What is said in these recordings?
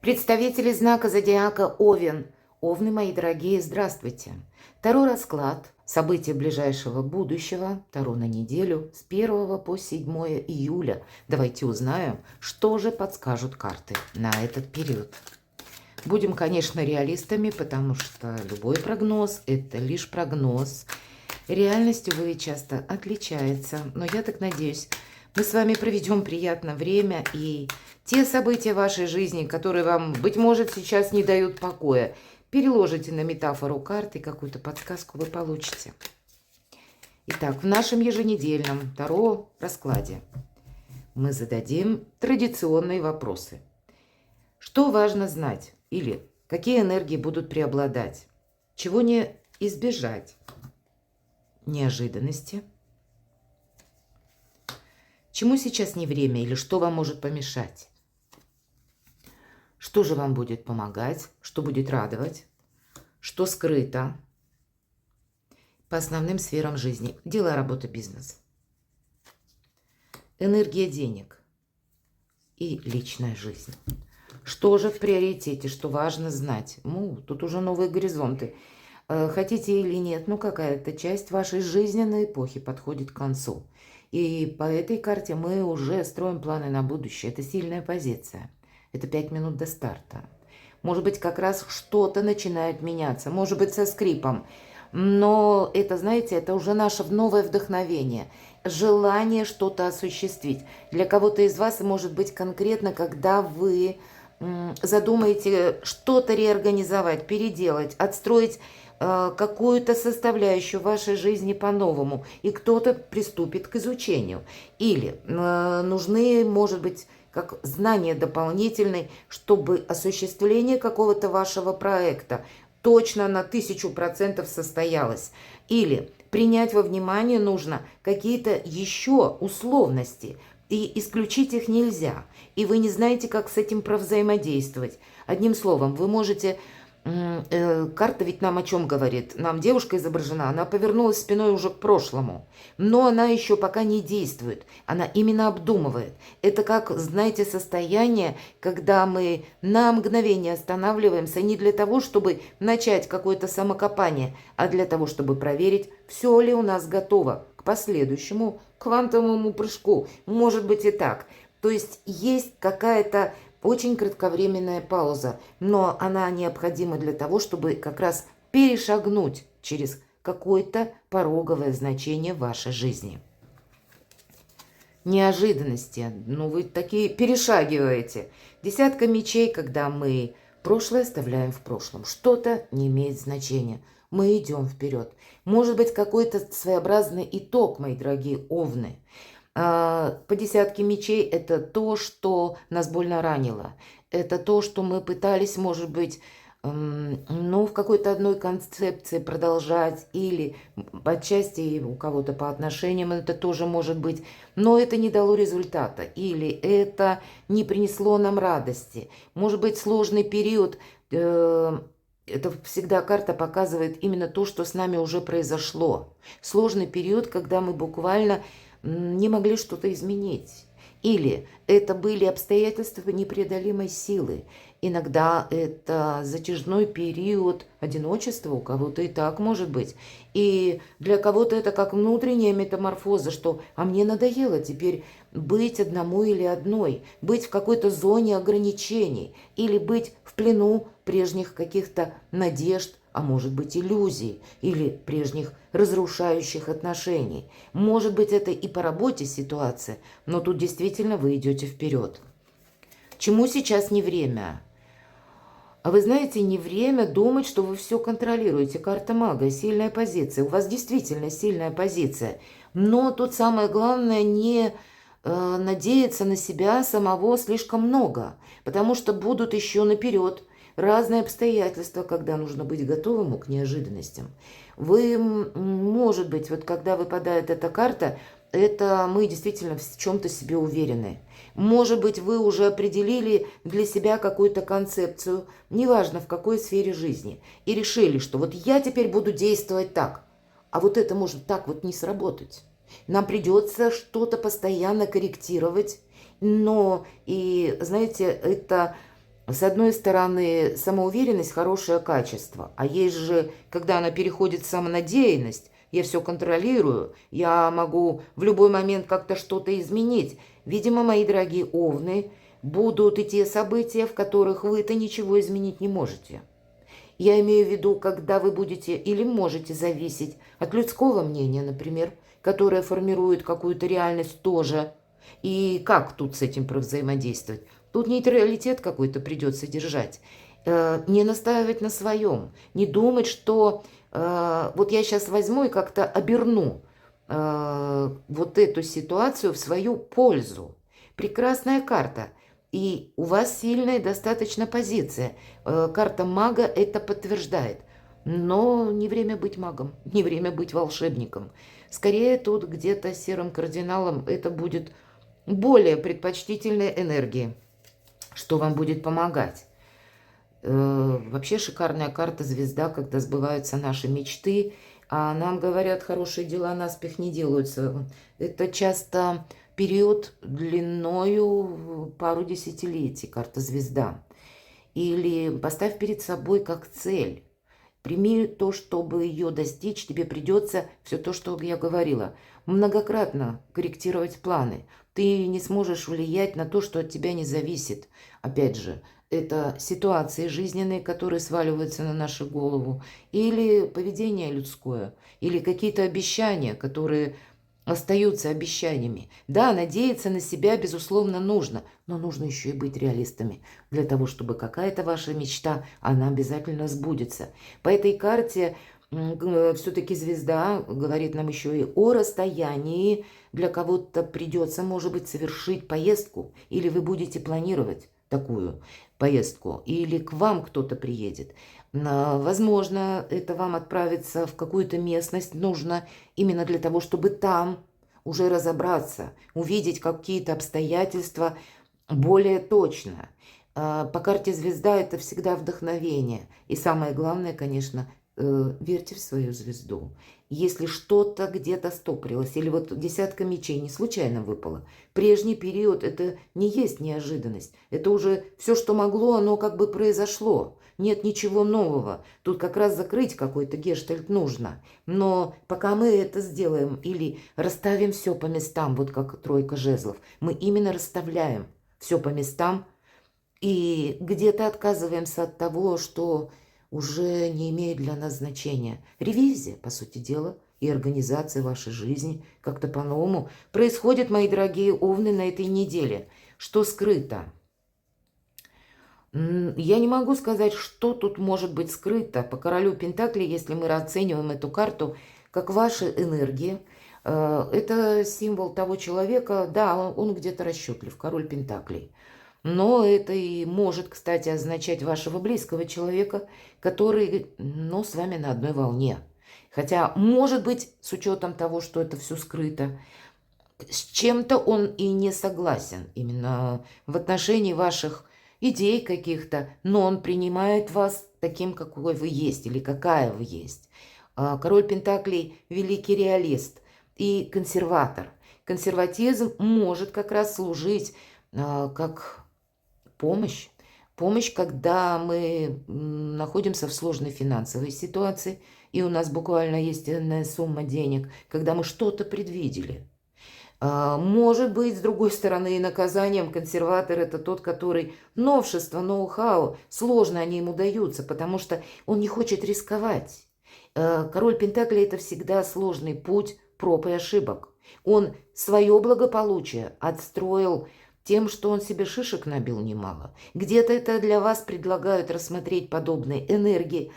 Представители знака зодиака Овен. Овны, мои дорогие, здравствуйте. Таро расклад. События ближайшего будущего. Таро на неделю с 1 по 7 июля. Давайте узнаем, что же подскажут карты на этот период. Будем, конечно, реалистами, потому что любой прогноз – это лишь прогноз. Реальность, увы, часто отличается, но я так надеюсь, мы с вами проведем приятное время, и те события в вашей жизни, которые вам, быть может, сейчас не дают покоя, переложите на метафору карты, какую-то подсказку вы получите. Итак, в нашем еженедельном Таро раскладе мы зададим традиционные вопросы. Что важно знать? Или какие энергии будут преобладать? Чего не избежать? Неожиданности. Чему сейчас не время или что вам может помешать? Что же вам будет помогать? Что будет радовать? Что скрыто? По основным сферам жизни. Дело, работа, бизнес. Энергия денег и личная жизнь. Что же в приоритете, что важно знать? Тут уже новые горизонты. Хотите или нет, какая-то часть вашей жизненной эпохи подходит к концу. И по этой карте мы уже строим планы на будущее. Это сильная позиция. Это 5 минут до старта. Может быть, как раз что-то начинает меняться. Может быть, со скрипом. Но это, знаете, это уже наше новое вдохновение. Желание что-то осуществить. Для кого-то из вас, может быть, конкретно, когда вы задумаете что-то реорганизовать, переделать, отстроить какую-то составляющую вашей жизни по-новому, и кто-то приступит к изучению. Или нужны, может быть, как знания дополнительные, чтобы осуществление какого-то вашего проекта точно на 1000% состоялось. Или принять во внимание нужно какие-то еще условности, и исключить их нельзя. И вы не знаете, как с этим провзаимодействовать. Одним словом, вы можете... Карта ведь нам о чем говорит? Нам девушка изображена, она повернулась спиной уже к прошлому. Но она еще пока не действует. Она именно обдумывает. Это как, знаете, состояние, когда мы на мгновение останавливаемся не для того, чтобы начать какое-то самокопание, а для того, чтобы проверить, все ли у нас готово к последующему квантовому прыжку. Может быть и так. То есть есть какая-то очень кратковременная пауза, но она необходима для того, чтобы как раз перешагнуть через какое-то пороговое значение в вашей жизни. Неожиданности. Вы такие перешагиваете. Десятка мечей, когда мы прошлое оставляем в прошлом. Что-то не имеет значения. Мы идем вперед. Может быть, какой-то своеобразный итог, мои дорогие овны. По десятке мечей это то, что нас больно ранило. Это то, что мы пытались, может быть, в какой-то одной концепции продолжать. Или отчасти у кого-то по отношениям это тоже может быть. Но это не дало результата. Или это не принесло нам радости. Может быть, сложный период. Это всегда карта показывает именно то, что с нами уже произошло. Сложный период, когда мы буквально... не могли что-то изменить. Или это были обстоятельства непреодолимой силы. Иногда это затяжной период одиночества, у кого-то и так может быть. И для кого-то это как внутренняя метаморфоза, что «а мне надоело теперь быть одному или одной, быть в какой-то зоне ограничений, или быть в плену прежних каких-то надежд, а может быть иллюзий, или прежних разрушающих отношений. Может быть, это и по работе ситуация, но тут действительно вы идете вперед. Чему сейчас не время? А вы знаете, не время думать, что вы все контролируете. Карта мага, сильная позиция. У вас действительно сильная позиция. Но тут самое главное не надеяться на себя самого слишком много, потому что будут еще наперед разные обстоятельства, когда нужно быть готовым к неожиданностям. Вы, может быть, вот когда выпадает эта карта, это мы действительно в чем-то себе уверены. Может быть, вы уже определили для себя какую-то концепцию, неважно в какой сфере жизни, и решили, что вот я теперь буду действовать так, а вот это может так вот не сработать. Нам придется что-то постоянно корректировать, но, и знаете, это С одной стороны, самоуверенность – хорошее качество, а есть же, когда она переходит в самонадеянность, я все контролирую, я могу в любой момент как-то что-то изменить. Видимо, мои дорогие овны, будут и те события, в которых вы-то ничего изменить не можете. Я имею в виду, когда вы будете или можете зависеть от людского мнения, например, которое формирует какую-то реальность тоже. И как тут с этим взаимодействовать? Тут нейтралитет какой-то придется держать. Не настаивать на своем. Не думать, что вот я сейчас возьму и как-то оберну вот эту ситуацию в свою пользу. Прекрасная карта. И у вас сильная достаточно позиция. Карта мага это подтверждает. Но не время быть магом, не время быть волшебником. Скорее тут где-то серым кардиналом это будет более предпочтительная энергия, что вам будет помогать. Вообще шикарная карта звезда, когда сбываются наши мечты. А нам говорят, хорошие дела наспех не делаются. Это часто период длиною пару десятилетий, карта звезда. Или поставь перед собой как цель. Прими то, чтобы ее достичь, тебе придется все то, что я говорила, многократно корректировать планы. Ты не сможешь влиять на то, что от тебя не зависит. Опять же, это ситуации жизненные, которые сваливаются на нашу голову, или поведение людское, или какие-то обещания, которые остаются обещаниями. Да, надеяться на себя, безусловно, нужно, но нужно еще и быть реалистами. Для того, чтобы какая-то ваша мечта, она обязательно сбудется. По этой карте все-таки звезда говорит нам еще и о расстоянии. Для кого-то придется, может быть, совершить поездку, или вы будете планировать такую поездку, или к вам кто-то приедет. Возможно, это вам отправиться в какую-то местность нужно именно для того, чтобы там уже разобраться, увидеть какие-то обстоятельства более точно. По карте звезда это всегда вдохновение. И самое главное, конечно, верьте в свою звезду. Если что-то где-то стопорилось, или вот десятка мечей не случайно выпала, прежний период это не есть неожиданность. Это уже все, что могло, оно как бы произошло. Нет ничего нового. Тут как раз закрыть какой-то гештальт нужно. Но пока мы это сделаем или расставим все по местам, вот как тройка жезлов, мы именно расставляем все по местам и где-то отказываемся от того, что уже не имеет для нас значения. Ревизия, по сути дела, и организация вашей жизни как-то по-новому происходит, мои дорогие овны, на этой неделе. Что скрыто? Я не могу сказать, что тут может быть скрыто. По королю Пентаклей, если мы оцениваем эту карту как ваши энергии, это символ того человека, да, он где-то расчетлив, король Пентаклей. Но это и может, кстати, означать вашего близкого человека, который, ну, с вами на одной волне. Хотя, может быть, с учетом того, что это все скрыто, с чем-то он и не согласен именно в отношении ваших идей каких-то, но он принимает вас таким, какой вы есть или какая вы есть. Король Пентаклей – великий реалист и консерватор. Консерватизм может как раз служить как помощь. Помощь, когда мы находимся в сложной финансовой ситуации, и у нас буквально есть иная сумма денег, когда мы что-то предвидели. Может быть, с другой стороны, и наказанием консерватор – это тот, который новшества, ноу-хау, сложно они ему даются, потому что он не хочет рисковать. Король Пентаклей – это всегда сложный путь проб и ошибок. Он свое благополучие отстроил тем, что он себе шишек набил немало. Где-то это для вас предлагают рассмотреть подобные энергии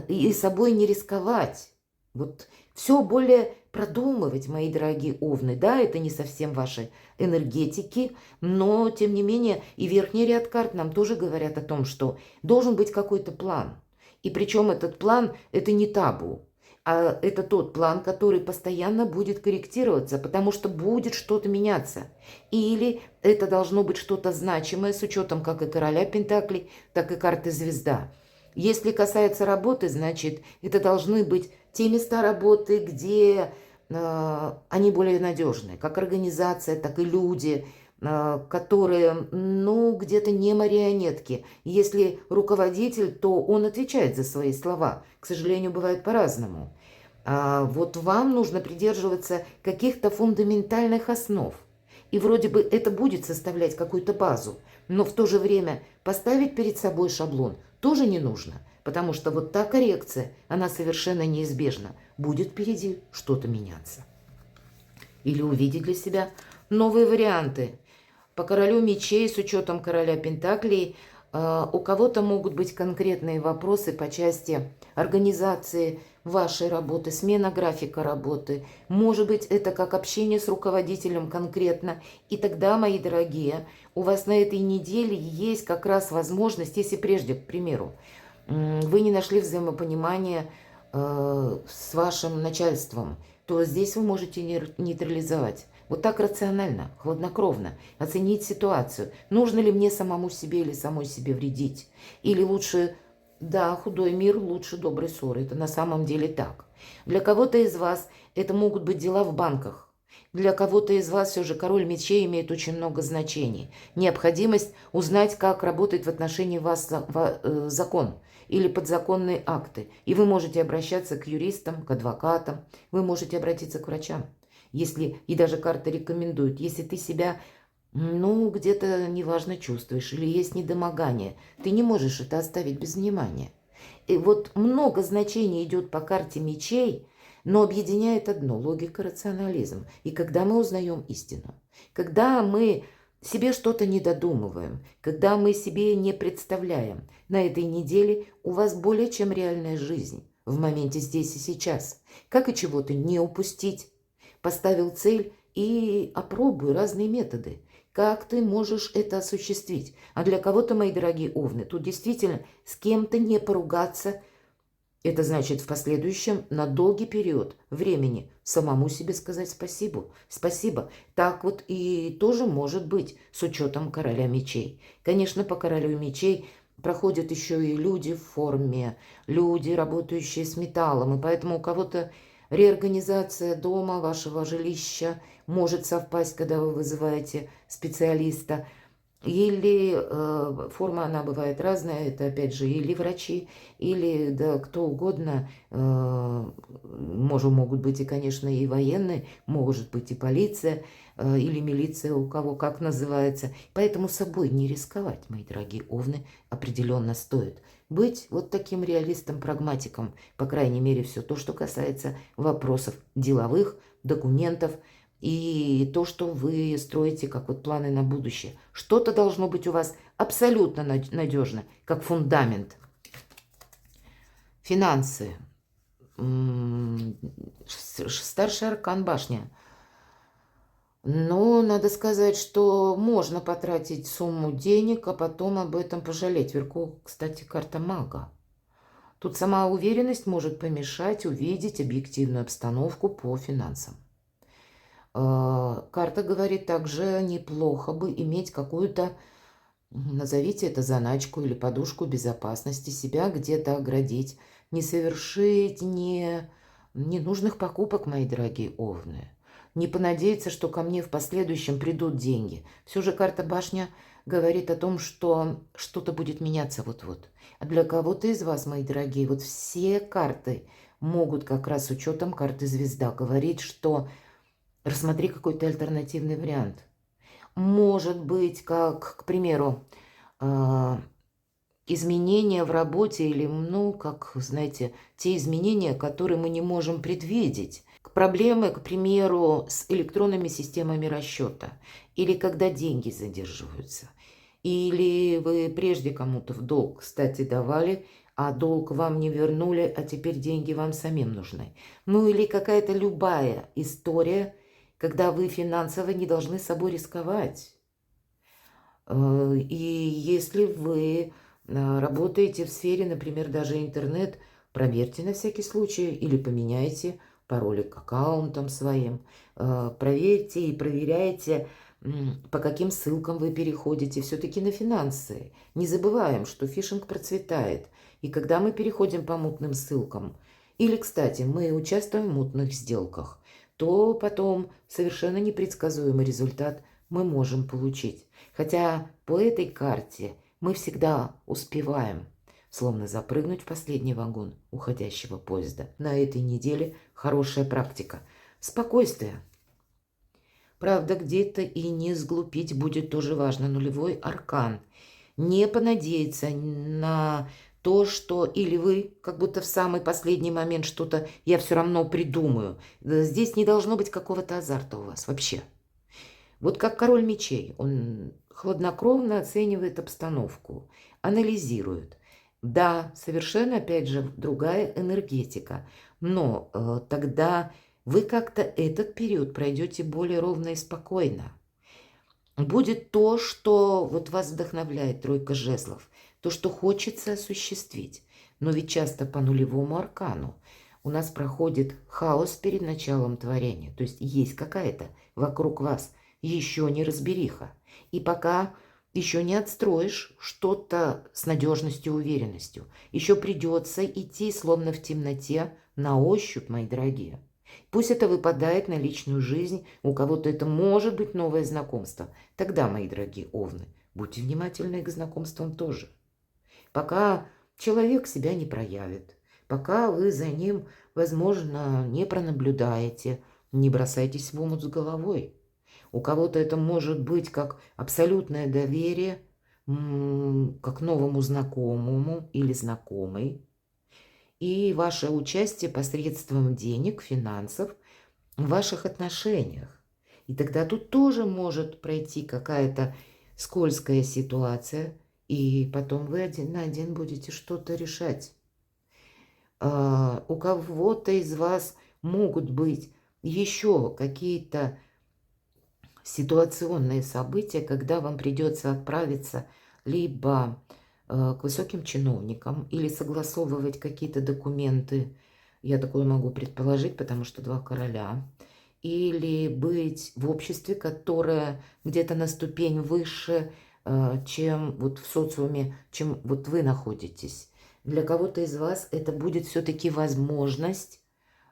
и собой не рисковать. Вот все более продумывать, мои дорогие овны. Да, это не совсем ваши энергетики, но, тем не менее, и верхний ряд карт нам тоже говорят о том, что должен быть какой-то план. И причем этот план – это не табу, а это тот план, который постоянно будет корректироваться, потому что будет что-то меняться. Или это должно быть что-то значимое с учетом как и короля Пентаклей, так и карты звезда. Если касается работы, значит, это должны быть те места работы, где они более надежные, как организация, так и люди. которые, ну, где-то не марионетки. Если руководитель, то он отвечает за свои слова. К сожалению, бывает по-разному. Вот вам нужно придерживаться каких-то фундаментальных основ. И вроде бы это будет составлять какую-то базу, но в то же время поставить перед собой шаблон тоже не нужно, потому что вот та коррекция, она совершенно неизбежна. Будет впереди что-то меняться. Или увидеть для себя новые варианты. По королю мечей с учетом короля пентаклей у кого-то могут быть конкретные вопросы по части организации вашей работы, смена графика работы. Может быть, это как общение с руководителем конкретно. И тогда, мои дорогие, у вас на этой неделе есть как раз возможность, если прежде, к примеру, вы не нашли взаимопонимания с вашим начальством, то здесь вы можете нейтрализовать. Вот так рационально, хладнокровно оценить ситуацию. Нужно ли мне самому себе или самой себе вредить? Или лучше, да, худой мир лучше доброй ссоры. Это на самом деле так. Для кого-то из вас это могут быть дела в банках. Для кого-то из вас все же король мечей имеет очень много значений. Необходимость узнать, как работает в отношении вас закон или подзаконные акты. И вы можете обращаться к юристам, к адвокатам, вы можете обратиться к врачам. Если, и даже карты рекомендуют, если ты себя, ну, где-то неважно чувствуешь или есть недомогание, ты не можешь это оставить без внимания. И вот много значений идет по карте мечей, но объединяет одно – логика, рационализм. И когда мы узнаем истину, когда мы себе что-то не додумываем, когда мы себе не представляем, на этой неделе у вас более чем реальная жизнь в моменте здесь и сейчас. Как и чего-то не упустить. Поставил цель и опробуй разные методы. Как ты можешь это осуществить? А для кого-то, мои дорогие овны, тут действительно с кем-то не поругаться. Это значит в последующем на долгий период времени самому себе сказать спасибо. Спасибо. Так вот и тоже может быть с учетом короля мечей. Конечно, по королю мечей проходят еще и люди в форме, люди, работающие с металлом. И поэтому у кого-то реорганизация дома, вашего жилища может совпасть, когда вы вызываете специалиста. Или форма, она бывает разная, это опять же или врачи, или да, кто угодно, могут быть и, конечно, и военные, может быть и полиция, или милиция, у кого как называется. Поэтому собой не рисковать, мои дорогие овны, определенно стоит. Быть вот таким реалистом-прагматиком, по крайней мере, все то, что касается вопросов деловых, документов, и то, что вы строите, как вот планы на будущее. Что-то должно быть у вас абсолютно надежно, как фундамент. Финансы. Старший аркан башня. Но надо сказать, что можно потратить сумму денег, а потом об этом пожалеть. Вверху, кстати, карта мага. Тут сама уверенность может помешать увидеть объективную обстановку по финансам. Карта говорит также, неплохо бы иметь какую-то, назовите это заначку или подушку безопасности, себя где-то оградить, не совершить ненужных покупок, мои дорогие овны. Не понадеяться, что ко мне в последующем придут деньги. Все же карта башня говорит о том, что что-то будет меняться вот-вот. А для кого-то из вас, мои дорогие, вот все карты могут как раз с учетом карты звезда говорить, что рассмотри какой-то альтернативный вариант. Может быть, как, к примеру, изменения в работе или, ну, как, знаете, те изменения, которые мы не можем предвидеть. Проблемы, к примеру, с электронными системами расчета. Или когда деньги задерживаются. Или вы прежде кому-то в долг, кстати, давали, а долг вам не вернули, а теперь деньги вам самим нужны. Ну или какая-то любая история, когда вы финансово не должны собой рисковать. И если вы работаете в сфере, например, даже интернет, проверьте на всякий случай или поменяйте пароли к аккаунтам своим. Проверьте и проверяйте, по каким ссылкам вы переходите. Все-таки на финансы. Не забываем, что фишинг процветает. И когда мы переходим по мутным ссылкам, или, кстати, мы участвуем в мутных сделках, то потом совершенно непредсказуемый результат мы можем получить. Хотя по этой карте мы всегда успеваем словно запрыгнуть в последний вагон уходящего поезда. На этой неделе хорошая практика. Спокойствие. Правда, где-то и не сглупить будет тоже важно. Нулевой аркан. Не понадеяться на то, что или вы как будто в самый последний момент что-то я все равно придумаю. Здесь не должно быть какого-то азарта у вас вообще. Вот как король мечей, он хладнокровно оценивает обстановку, анализирует. Да, совершенно, опять же, другая энергетика, но тогда вы как-то этот период пройдете более ровно и спокойно. Будет то, что вот вас вдохновляет, тройка жезлов, то, что хочется осуществить. Но ведь часто по нулевому аркану у нас проходит хаос перед началом творения. То есть есть какая-то вокруг вас еще неразбериха. И пока еще не отстроишь что-то с надежностью и уверенностью, еще придется идти словно в темноте на ощупь, мои дорогие. Пусть это выпадает на личную жизнь, у кого-то это может быть новое знакомство. Тогда, мои дорогие овны, будьте внимательны к знакомствам тоже. Пока человек себя не проявит, пока вы за ним, возможно, не пронаблюдаете, не бросайтесь в омут с головой. У кого-то это может быть как абсолютное доверие, как новому знакомому или знакомой. И ваше участие посредством денег, финансов в ваших отношениях. И тогда тут тоже может пройти какая-то скользкая ситуация, и потом вы один на один будете что-то решать. У кого-то из вас могут быть еще какие-то ситуационные события, когда вам придется отправиться либо к высоким чиновникам или согласовывать какие-то документы. Я такое могу предположить, потому что два короля. Или быть в обществе, которое где-то на ступень выше, чем вот в социуме, чем вот вы находитесь. Для кого-то из вас это будет все-таки возможность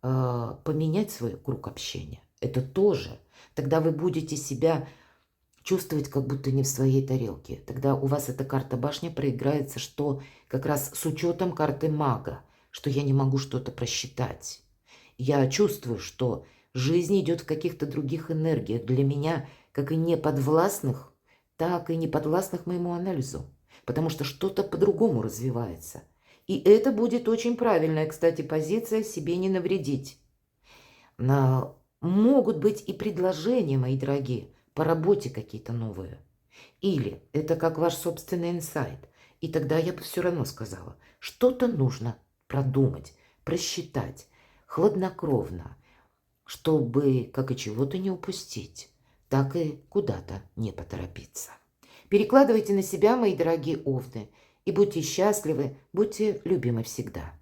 поменять свой круг общения. Это тоже. Тогда вы будете себя чувствовать, как будто не в своей тарелке. Тогда у вас эта карта башня проиграется, что как раз с учетом карты мага, что я не могу что-то просчитать. Я чувствую, что жизнь идет в каких-то других энергиях. Для меня как и неподвластных, так и неподвластных моему анализу. Потому что что-то по-другому развивается. И это будет очень правильная, кстати, позиция себе не навредить. Могут быть и предложения, мои дорогие, по работе какие-то новые. Или это как ваш собственный инсайт. И тогда я бы все равно сказала, что-то нужно продумать, просчитать, хладнокровно, чтобы как и чего-то не упустить, так и куда-то не поторопиться. Перекладывайте на себя, мои дорогие овны, и будьте счастливы, будьте любимы всегда.